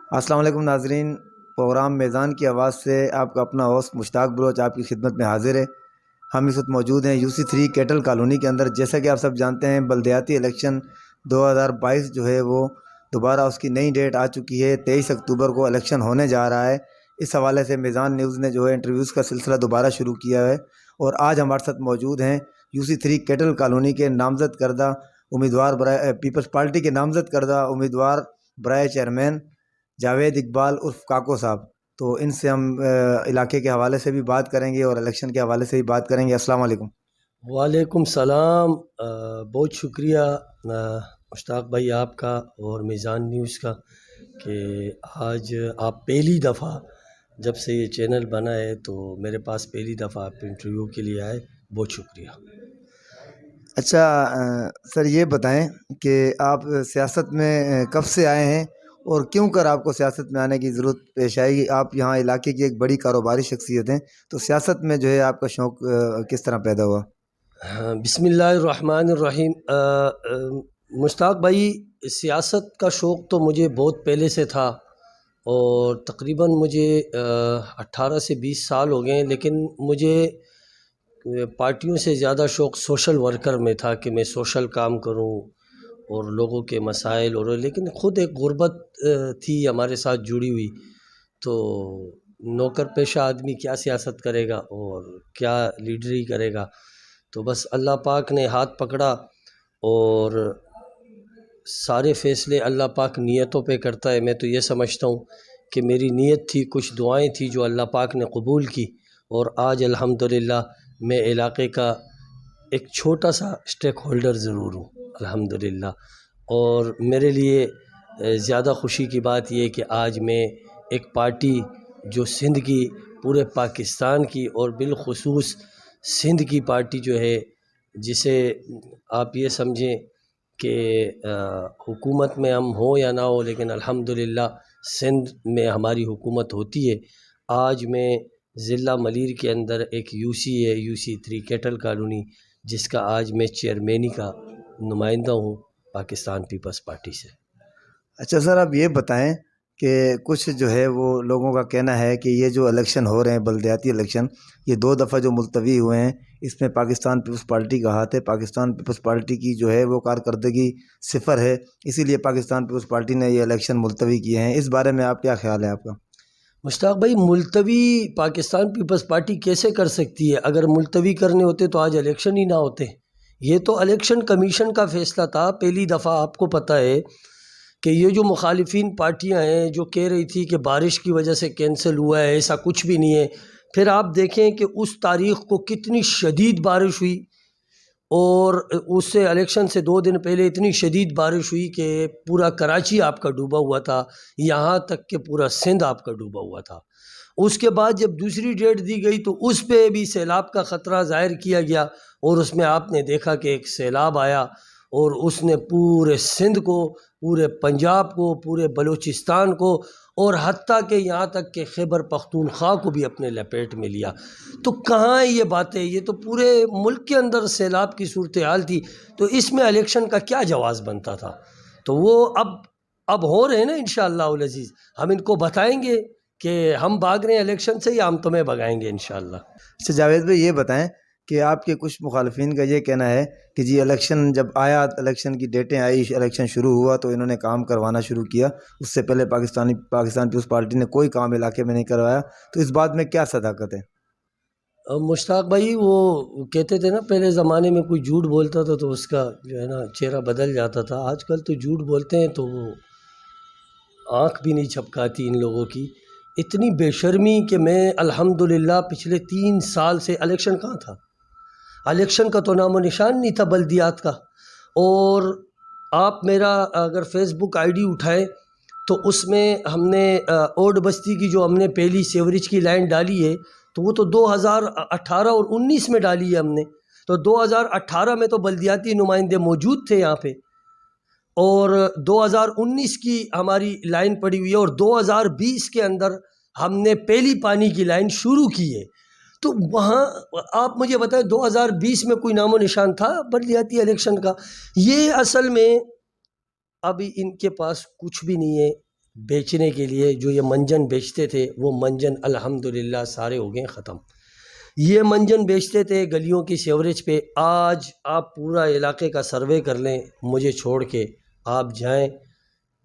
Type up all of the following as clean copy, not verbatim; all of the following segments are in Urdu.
السلام علیکم ناظرین، پروگرام میزان کی آواز سے آپ کا اپنا ہوسٹ مشتاق بلوچ آپ کی خدمت میں حاضر ہے۔ ہم اس وقت موجود ہیں UC3 کیٹل کالونی کے اندر۔ جیسا کہ آپ سب جانتے ہیں، بلدیاتی الیکشن 2022 جو ہے وہ دوبارہ اس کی نئی ڈیٹ آ چکی ہے۔ 23 اکتوبر کو الیکشن ہونے جا رہا ہے۔ اس حوالے سے میزان نیوز نے جو ہے انٹرویوز کا سلسلہ دوبارہ شروع کیا ہے، اور آج ہمارے ساتھ موجود ہیں UC3 کیٹل کالونی کے نامزد کردہ امیدوار برائے پیپلز پارٹی کے نامزد کردہ امیدوار برائے چیئرمین جاوید اقبال عرف کاکو صاحب۔ تو ان سے ہم علاقے کے حوالے سے بھی بات کریں گے اور الیکشن کے حوالے سے بھی بات کریں گے۔ السلام علیکم۔ وعلیکم السلام۔ بہت شکریہ مشتاق بھائی آپ کا اور میزان نیوز کا کہ آج آپ پہلی دفعہ جب سے یہ چینل بنا ہے تو میرے پاس پہلی دفعہ آپ انٹرویو کے لیے آئے، بہت شکریہ۔ اچھا سر، یہ بتائیں کہ آپ سیاست میں کب سے آئے ہیں اور کیوں کر آپ کو سیاست میں آنے کی ضرورت پیش آئی؟ آپ یہاں علاقے کی ایک بڑی کاروباری شخصیت ہیں، تو سیاست میں جو ہے آپ کا شوق کس طرح پیدا ہوا؟ بسم اللہ الرحمن الرحیم۔ مشتاق بھائی، سیاست کا شوق تو مجھے بہت پہلے سے تھا، اور تقریباً مجھے 18 سے 20 سال ہو گئے ہیں، لیکن مجھے پارٹیوں سے زیادہ شوق سوشل ورکر میں تھا کہ میں سوشل کام کروں اور لوگوں کے مسائل، اور لیکن خود ایک غربت تھی ہمارے ساتھ جڑی ہوئی، تو نوکر پیشہ آدمی کیا سیاست کرے گا اور کیا لیڈری کرے گا؟ تو بس اللہ پاک نے ہاتھ پکڑا، اور سارے فیصلے اللہ پاک نیتوں پہ کرتا ہے۔ میں تو یہ سمجھتا ہوں کہ میری نیت تھی، کچھ دعائیں تھی جو اللہ پاک نے قبول کی، اور آج الحمدللہ میں علاقے کا ایک چھوٹا سا اسٹیک ہولڈر ضرور ہوں الحمدللہ۔ اور میرے لیے زیادہ خوشی کی بات یہ ہے کہ آج میں ایک پارٹی جو سندھ کی، پورے پاکستان کی، اور بالخصوص سندھ کی پارٹی جو ہے، جسے آپ یہ سمجھیں کہ حکومت میں ہم ہوں یا نہ ہو، لیکن الحمدللہ سندھ میں ہماری حکومت ہوتی ہے۔ آج میں ضلع ملیر کے اندر ایک UC ہے، UC3 کیٹل کالونی، جس کا آج میں چیئرمینی کا نمائندہ ہوں پاکستان پیپلز پارٹی سے۔ اچھا سر، آپ یہ بتائیں کہ کچھ جو ہے وہ لوگوں کا کہنا ہے کہ یہ جو الیکشن ہو رہے ہیں بلدیاتی الیکشن، یہ 2 دفعہ جو ملتوی ہوئے ہیں، اس میں پاکستان پیپلز پارٹی کا ہاتھ ہے۔ پاکستان پیپلز پارٹی کی جو ہے وہ کارکردگی 0 ہے، اسی لیے پاکستان پیپلز پارٹی نے یہ الیکشن ملتوی کیے ہیں۔ اس بارے میں آپ کیا خیال ہے آپ کا؟ مشتاق بھائی، ملتوی پاکستان پیپلز پارٹی کیسے کر سکتی ہے؟ اگر ملتوی کرنے ہوتے تو آج الیکشن ہی نہ ہوتے۔ یہ تو الیکشن کمیشن کا فیصلہ تھا۔ پہلی دفعہ آپ کو پتہ ہے کہ یہ جو مخالفین پارٹیاں ہیں جو کہہ رہی تھی کہ بارش کی وجہ سے کینسل ہوا ہے، ایسا کچھ بھی نہیں ہے۔ پھر آپ دیکھیں کہ اس تاریخ کو کتنی شدید بارش ہوئی، اور اس سے الیکشن سے 2 دن پہلے اتنی شدید بارش ہوئی کہ پورا کراچی آپ کا ڈوبا ہوا تھا، یہاں تک کہ پورا سندھ آپ کا ڈوبا ہوا تھا۔ اس کے بعد جب دوسری ڈیٹ دی گئی تو اس پہ بھی سیلاب کا خطرہ ظاہر کیا گیا، اور اس میں آپ نے دیکھا کہ ایک سیلاب آیا، اور اس نے پورے سندھ کو، پورے پنجاب کو، پورے بلوچستان کو، اور حتیٰ کہ یہاں تک کہ خیبر پختونخوا کو بھی اپنے لپیٹ میں لیا۔ تو کہاں ہے یہ باتیں؟ یہ تو پورے ملک کے اندر سیلاب کی صورتحال تھی، تو اس میں الیکشن کا کیا جواز بنتا تھا؟ تو وہ اب ہو رہے ہیں نا انشاءاللہ العزیز۔ ہم ان کو بتائیں گے کہ ہم بھاگ رہے ہیں الیکشن سے، یا ہم تمہیں بھگائیں گے انشاءاللہ۔ اچھا جاوید بھائی، یہ بتائیں کہ آپ کے کچھ مخالفین کا یہ کہنا ہے کہ جی الیکشن جب آیا، الیکشن کی ڈیٹیں آئی، الیکشن شروع ہوا تو انہوں نے کام کروانا شروع کیا، اس سے پہلے پاکستان پیپلز پارٹی نے کوئی کام علاقے میں نہیں کروایا، تو اس بات میں کیا صداقت ہے؟ مشتاق بھائی، وہ کہتے تھے نا پہلے زمانے میں کوئی جھوٹ بولتا تھا تو اس کا جو ہے نا چہرہ بدل جاتا تھا۔ آج کل تو جھوٹ بولتے ہیں تو وہ آنکھ بھی نہیں چھپکاتی ان لوگوں کی، اتنی بے شرمی کہ میں الحمدللہ پچھلے 3 سال سے، الیکشن کہاں تھا؟ الیکشن کا تو نام و نشان نہیں تھا بلدیات کا۔ اور آپ میرا اگر فیس بک ID اٹھائیں تو اس میں ہم نے اوڈ بستی کی جو ہم نے پہلی سیوریج کی لائن ڈالی ہے، تو وہ تو 2018 اور 19 میں ڈالی ہے ہم نے۔ تو 2018 میں تو بلدیاتی نمائندے موجود تھے یہاں پہ، اور 2019 کی ہماری لائن پڑی ہوئی ہے، اور 2020 کے اندر ہم نے پہلی پانی کی لائن شروع کی ہے۔ تو وہاں آپ مجھے بتائیں 2020 میں کوئی نام و نشان تھا بلدیاتی الیکشن کا؟ یہ اصل میں ابھی ان کے پاس کچھ بھی نہیں ہے۔ بیچنے کے لیے جو یہ منجن بیچتے تھے وہ منجن الحمدللہ سارے ہو گئے ختم۔ یہ منجن بیچتے تھے گلیوں کی سیوریج پہ، آج آپ پورا علاقے کا سروے کر لیں مجھے چھوڑ کے، آپ جائیں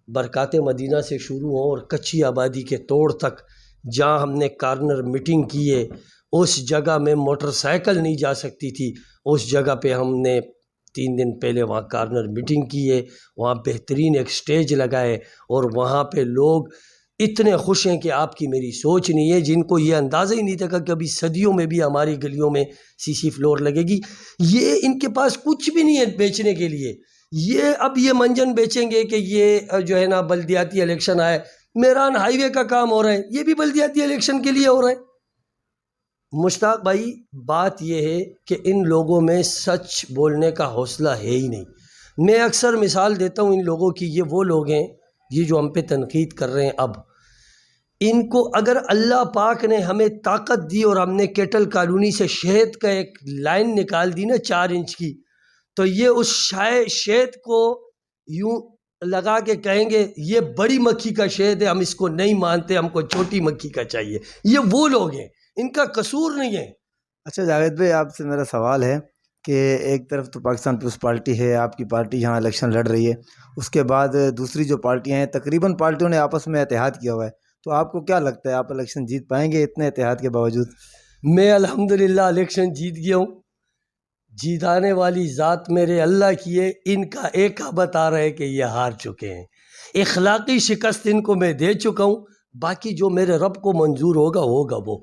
برکات مدینہ سے شروع ہوں اور کچی آبادی کے توڑ تک، جہاں ہم نے کارنر میٹنگ کی ہے اس جگہ میں موٹر سائیکل نہیں جا سکتی تھی، اس جگہ پہ ہم نے 3 دن پہلے وہاں کارنر میٹنگ کی ہے، وہاں بہترین ایک سٹیج لگائے اور وہاں پہ لوگ اتنے خوش ہیں کہ آپ کی میری سوچ نہیں ہے، جن کو یہ اندازہ ہی نہیں تھا کہ کبھی صدیوں میں بھی ہماری گلیوں میں سی سی فلور لگے گی۔ یہ ان کے پاس کچھ بھی نہیں ہے بیچنے کے لیے، یہ اب یہ منجن بیچیں گے کہ یہ جو ہے نا بلدیاتی الیکشن آئے، میران ہائی وے کا کام ہو رہا ہے، یہ بھی بلدیاتی الیکشن کے لیے ہو رہا ہے۔ مشتاق بھائی بات یہ ہے کہ ان لوگوں میں سچ بولنے کا حوصلہ ہے ہی نہیں۔ میں اکثر مثال دیتا ہوں ان لوگوں کی، یہ وہ لوگ ہیں یہ جو ہم پہ تنقید کر رہے ہیں، اب ان کو اگر اللہ پاک نے ہمیں طاقت دی اور ہم نے کیٹل کالونی سے شہد کا ایک لائن نکال دی نا 4 انچ کی، تو یہ اس شہد کو یوں لگا کے کہیں گے یہ بڑی مکھی کا شہد ہے، ہم اس کو نہیں مانتے، ہم کو چھوٹی مکھی کا چاہیے۔ یہ وہ لوگ ہیں، ان کا قصور نہیں ہے۔ اچھا جاوید بھائی، آپ سے میرا سوال ہے کہ ایک طرف تو پاکستان پیپلز پارٹی ہے، آپ کی پارٹی یہاں الیکشن لڑ رہی ہے، اس کے بعد دوسری جو پارٹیاں ہیں تقریباً پارٹیوں نے آپس میں اتحاد کیا ہوا ہے، تو آپ کو کیا لگتا ہے آپ الیکشن جیت پائیں گے اتنے اتحاد کے باوجود؟ میں الحمدللہ الیکشن جیت گیا ہوں، جیتانے والی ذات میرے اللہ کی ہے، ان کا ایک بتا رہا ہے کہ یہ ہار چکے ہیں۔ اخلاقی شکست ان کو میں دے چکا ہوں، باقی جو میرے رب کو منظور ہوگا ہوگا۔ وہ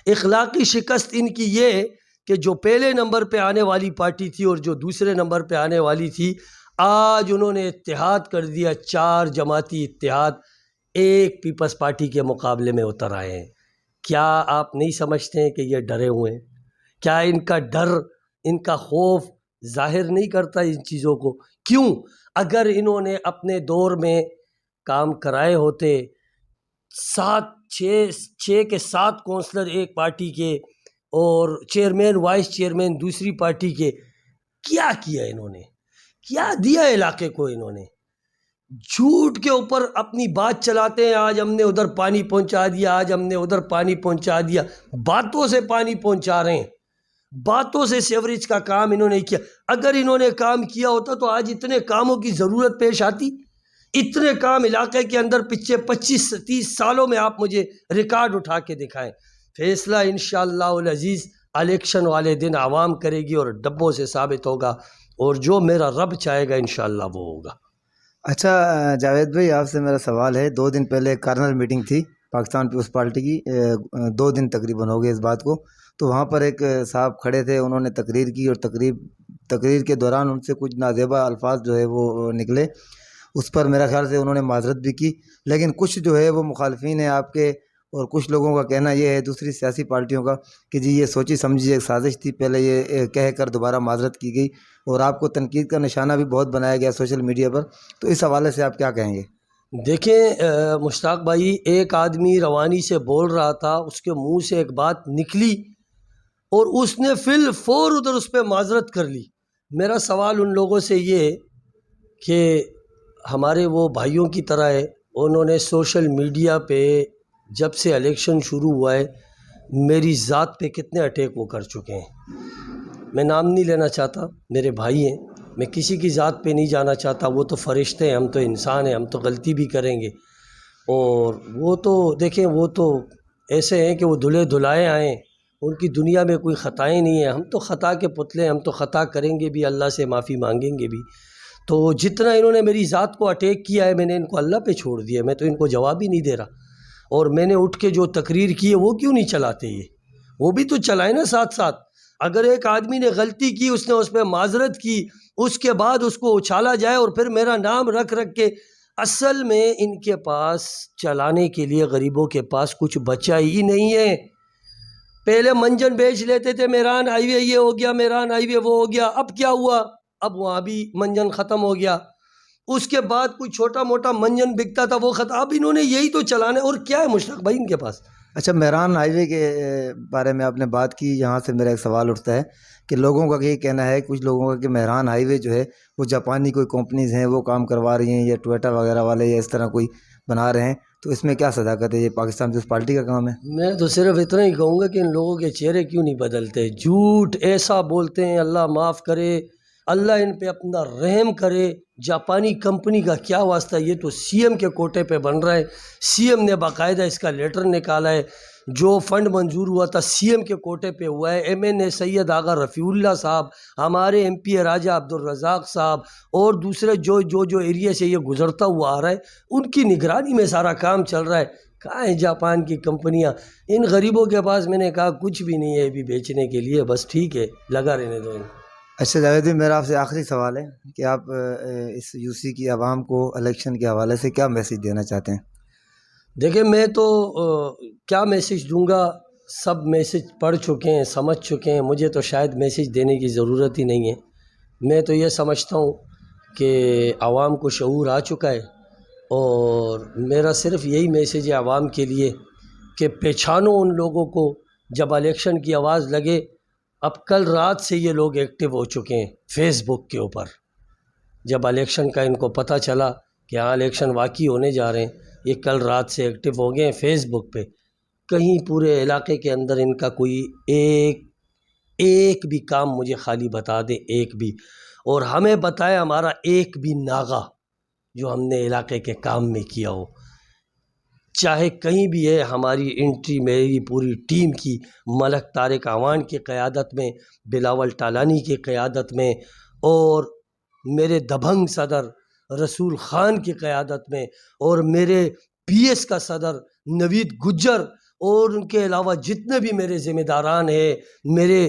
اخلاقی شکست ان کی یہ ہے کہ جو پہلے نمبر پہ آنے والی پارٹی تھی اور جو دوسرے نمبر پہ آنے والی تھی، آج انہوں نے اتحاد کر دیا، 4 جماعتی اتحاد ایک پیپلز پارٹی کے مقابلے میں اتر آئے ہیں۔ کیا آپ نہیں سمجھتے ہیں کہ یہ ڈرے ہوئے ہیں؟ کیا ان کا ڈر، ان کا خوف ظاہر نہیں کرتا ان چیزوں کو؟ کیوں؟ اگر انہوں نے اپنے دور میں کام کرائے ہوتے، 6 کے 7 کونسلر ایک پارٹی کے اور چیئرمین وائس چیئرمین دوسری پارٹی کے، کیا کیا انہوں نے؟ کیا دیا علاقے کو انہوں نے؟ جھوٹ کے اوپر اپنی بات چلاتے ہیں، آج ہم نے ادھر پانی پہنچا دیا، آج ہم نے ادھر پانی پہنچا دیا، باتوں سے پانی پہنچا رہے ہیں، باتوں سے سیوریج کا کام انہوں نے کیا۔ اگر انہوں نے کام کیا ہوتا تو آج اتنے کاموں کی ضرورت پیش آتی؟ اتنے کام علاقے کے اندر پچھے 25-30 سالوں میں آپ مجھے ریکارڈ اٹھا کے دکھائیں۔ فیصلہ انشاءاللہ العزیز الیکشن والے دن عوام کرے گی اور ڈبوں سے ثابت ہوگا، اور جو میرا رب چاہے گا انشاءاللہ وہ ہوگا۔ اچھا جاوید بھائی، آپ سے میرا سوال ہے، 2 دن پہلے کارنر میٹنگ تھی پاکستان پیپلز پارٹی کی، 2 دن تقریباً ہو گئے اس بات کو، تو وہاں پر ایک صاحب کھڑے تھے، انہوں نے تقریر کی اور تقریر کے دوران ان سے کچھ نازیبا الفاظ جو ہے وہ نکلے، اس پر میرا خیال سے انہوں نے معذرت بھی کی، لیکن کچھ جو ہے وہ مخالفین ہیں آپ کے، اور کچھ لوگوں کا کہنا یہ ہے دوسری سیاسی پارٹیوں کا کہ جی یہ سوچی سمجھی ایک سازش تھی، پہلے یہ کہہ کر دوبارہ معذرت کی گئی اور آپ کو تنقید کا نشانہ بھی بہت بنایا گیا سوشل میڈیا پر، تو اس حوالے سے آپ کیا کہیں گے؟ دیکھیں مشتاق بھائی، ایک آدمی روانی سے بول رہا تھا، اس کے منہ سے ایک بات نکلی اور اس نے فی الفور ادھر اس پہ معذرت کر لی۔ میرا سوال ان لوگوں سے یہ ہے کہ ہمارے وہ بھائیوں کی طرح ہے، انہوں نے سوشل میڈیا پہ جب سے الیکشن شروع ہوا ہے میری ذات پہ کتنے اٹیک وہ کر چکے ہیں۔ میں نام نہیں لینا چاہتا، میرے بھائی ہیں، میں کسی کی ذات پہ نہیں جانا چاہتا، وہ تو فرشتے ہیں، ہم تو انسان ہیں، ہم تو غلطی بھی کریں گے، اور وہ تو دیکھیں وہ تو ایسے ہیں کہ وہ دھلے دھلائے آئیں، ان کی دنیا میں کوئی خطائیں نہیں ہیں، ہم تو خطا کے پتلے ہیں، ہم تو خطا کریں گے بھی، اللہ سے معافی مانگیں گے بھی۔ تو جتنا انہوں نے میری ذات کو اٹیک کیا ہے میں نے ان کو اللہ پہ چھوڑ دیا، میں تو ان کو جواب ہی نہیں دے رہا، اور میں نے اٹھ کے جو تقریر کی ہے وہ کیوں نہیں چلاتے؟ یہ وہ بھی تو چلائیں نا ساتھ ساتھ۔ اگر ایک آدمی نے غلطی کی، اس نے اس پہ معذرت کی، اس کے بعد اس کو اچھالا جائے اور پھر میرا نام رکھ کے، اصل میں ان کے پاس چلانے کے لیے غریبوں کے پاس کچھ بچا ہی نہیں ہے۔ پہلے منجن بیچ لیتے تھے، میران ہائی وے یہ ہو گیا، میران ہائی وے وہ ہو گیا، اب کیا ہوا؟ اب وہاں بھی منجن ختم ہو گیا، اس کے بعد کوئی چھوٹا موٹا منجن بکتا تھا وہ ختم، اب انہوں نے یہی تو چلانا ہے، اور کیا ہے مشتاق بھائی ان کے پاس؟ اچھا، میران ہائی وے کے بارے میں آپ نے بات کی، یہاں سے میرا ایک سوال اٹھتا ہے کہ لوگوں کا یہ کہنا ہے، کچھ لوگوں کا، کہ میران ہائی وے جو ہے وہ جاپانی کوئی کمپنیز ہیں وہ کام کروا رہی ہیں، یا ٹویٹا وغیرہ والے یا اس طرح کوئی بنا رہے ہیں، تو اس میں کیا صداقت ہے؟ یہ پاکستان پیپلز پارٹی کا کام ہے؟ میں تو صرف اتنا ہی کہوں گا کہ ان لوگوں کے چہرے کیوں نہیں بدلتے، جھوٹ ایسا بولتے ہیں، اللہ معاف کرے، اللہ ان پہ اپنا رحم کرے۔ جاپانی کمپنی کا کیا واسطہ، یہ تو سی ایم کے کوٹے پہ بن رہا ہے، سی ایم نے باقاعدہ اس کا لیٹر نکالا ہے، جو فنڈ منظور ہوا تھا سی ایم کے کوٹے پہ ہوا ہے۔ ایم این اے سید آغا رفیع اللہ صاحب، ہمارے ایم پی راجہ عبدالرزاق صاحب اور دوسرے جو ایریا سے یہ گزرتا ہوا آ رہا ہے، ان کی نگرانی میں سارا کام چل رہا ہے۔ کہاں ہے جاپان کی کمپنیاں؟ ان غریبوں کے پاس میں نے کہا کچھ بھی نہیں ہے ابھی بیچنے کے لیے، بس ٹھیک ہے لگا رہنے دو۔ اچھا جاوید جی، میرا آپ سے آخری سوال ہے کہ آپ اس یو سی کی عوام کو الیکشن کے حوالے سے کیا میسیج دینا چاہتے ہیں؟ دیکھیں میں تو کیا میسیج دوں گا، سب میسیج پڑھ چکے ہیں، سمجھ چکے ہیں، مجھے تو شاید میسیج دینے کی ضرورت ہی نہیں ہے۔ میں تو یہ سمجھتا ہوں کہ عوام کو شعور آ چکا ہے، اور میرا صرف یہی میسیج ہے عوام کے لیے کہ پہچانو ان لوگوں کو جب الیکشن کی آواز لگے۔ اب کل رات سے یہ لوگ ایکٹیو ہو چکے ہیں فیس بک کے اوپر، جب الیکشن کا ان کو پتہ چلا کہ ہاں الیکشن واقعی ہونے جا رہے ہیں، یہ کل رات سے ایکٹیو ہو گئے ہیں فیس بک پہ۔ کہیں پورے علاقے کے اندر ان کا کوئی ایک بھی کام مجھے خالی بتا دیں، ایک بھی، اور ہمیں بتائے ہمارا ایک بھی ناغہ جو ہم نے علاقے کے کام میں کیا ہو، چاہے کہیں بھی ہے۔ ہماری انٹری میری پوری ٹیم کی، ملک طارق اعوان کی قیادت میں، بلاول ٹالانی کی قیادت میں، اور میرے دبنگ صدر رسول خان کی قیادت میں، اور میرے پی ایس کا صدر نوید گجر، اور ان کے علاوہ جتنے بھی میرے ذمہ داران ہیں، میرے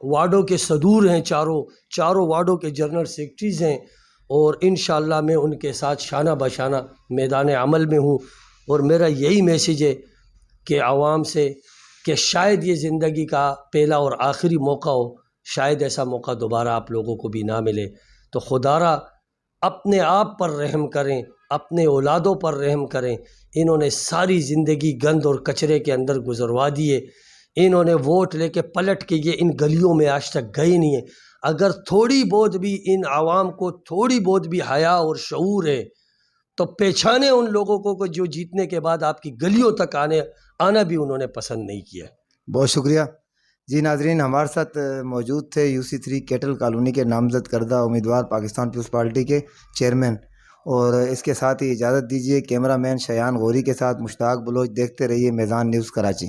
وارڈوں کے صدور ہیں، چاروں وارڈوں کے جنرل سیکرٹریز ہیں، اور انشاءاللہ میں ان کے ساتھ شانہ بشانہ میدان عمل میں ہوں۔ اور میرا یہی میسیج ہے کہ عوام سے کہ شاید یہ زندگی کا پہلا اور آخری موقع ہو، شاید ایسا موقع دوبارہ آپ لوگوں کو بھی نہ ملے، تو خدا را اپنے آپ پر رحم کریں، اپنے اولادوں پر رحم کریں۔ انہوں نے ساری زندگی گند اور کچرے کے اندر گزروا دیے، انہوں نے ووٹ لے کے پلٹ کے یہ ان گلیوں میں آج تک گئے نہیں ہیں۔ اگر تھوڑی بہت بھی ان عوام کو تھوڑی بہت بھی حیا اور شعور ہے تو پہچانے ان لوگوں کو جو جیتنے کے بعد آپ کی گلیوں تک آنا بھی انہوں نے پسند نہیں کیا۔ بہت شکریہ جی۔ ناظرین، ہمارے ساتھ موجود تھے یو سی 3 کیٹل کالونی کے نامزد کردہ امیدوار پاکستان پیپلز پارٹی کے چیئرمین، اور اس کے ساتھ ہی اجازت دیجیے کیمرہ مین شایان غوری کے ساتھ مشتاق بلوچ۔ دیکھتے رہیے میزان نیوز کراچی۔